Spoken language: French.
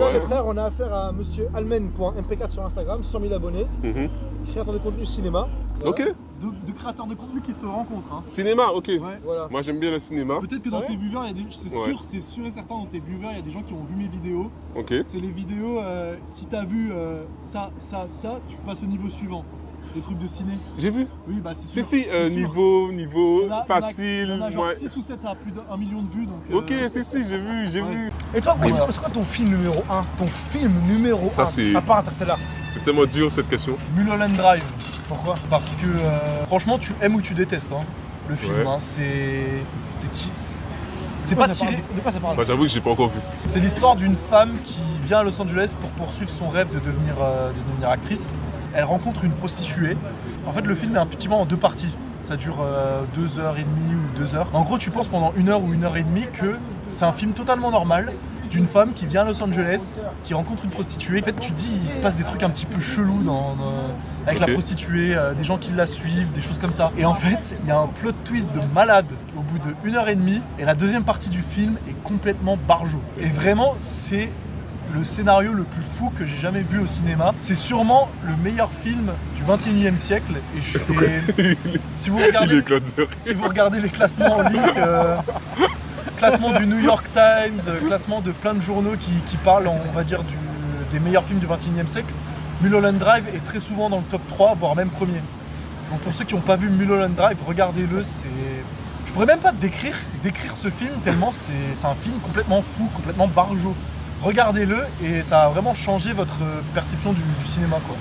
Déjà, les frères, on a affaire à monsieur almen.mp4 sur Instagram, 100 000 abonnés, créateur de contenu cinéma. Voilà. Ok. De créateurs de contenu qui se rencontrent. Hein. Cinéma, ok. Ouais. Voilà. Moi j'aime bien le cinéma. Peut-être que dans tes viewers, c'est sûr et certain, dans tes viewers, il y a des gens qui ont vu mes vidéos. Ok. C'est les vidéos, si t'as vu ça, tu passes au niveau suivant. Les trucs de ciné. J'ai vu. Oui, bah c'est sûr. Si, niveau facile. On a genre ouais. 6 ou 7 à plus d'1 million de vues. Donc, Ok, si, j'ai vu. Et toi, c'est quoi ton film numéro 1? Ton film numéro 1 c'est- à part Interstellar? C'est tellement dur cette question. Mulholland Drive. Pourquoi? Parce que franchement, tu aimes ou tu détestes hein, le film. Ouais. Hein, c'est pas tiré. De quoi ça parle? Bah, j'avoue que j'ai pas encore vu. C'est l'histoire d'une femme qui vient à Los Angeles pour poursuivre son rêve de devenir actrice. Elle rencontre une prostituée. En fait, le film est un petit peu en 2 parties. Ça dure 2h30 ou 2 heures. En gros, tu penses pendant 1 heure ou 1h30 que c'est un film totalement normal d'une femme qui vient à Los Angeles, qui rencontre une prostituée. En fait, tu te dis, il se passe des trucs un petit peu chelous avec la prostituée, des gens qui la suivent, des choses comme ça. Et en fait, il y a un plot twist de malade au bout de 1h30. Et la deuxième partie du film est complètement barjo. Et vraiment, c'est le scénario le plus fou que j'ai jamais vu au cinéma. C'est sûrement le meilleur film du 21e siècle. Et si vous regardez les classements en ligne, classement du New York Times, classement de plein de journaux qui parlent, on va dire, des meilleurs films du 21e siècle, Mulholland Drive est très souvent dans le top 3, voire même premier. Donc pour ceux qui n'ont pas vu Mulholland Drive, regardez-le. Je pourrais même pas décrire ce film tellement c'est un film complètement fou, complètement barjo. Regardez-le et ça a vraiment changé votre perception du cinéma, quoi.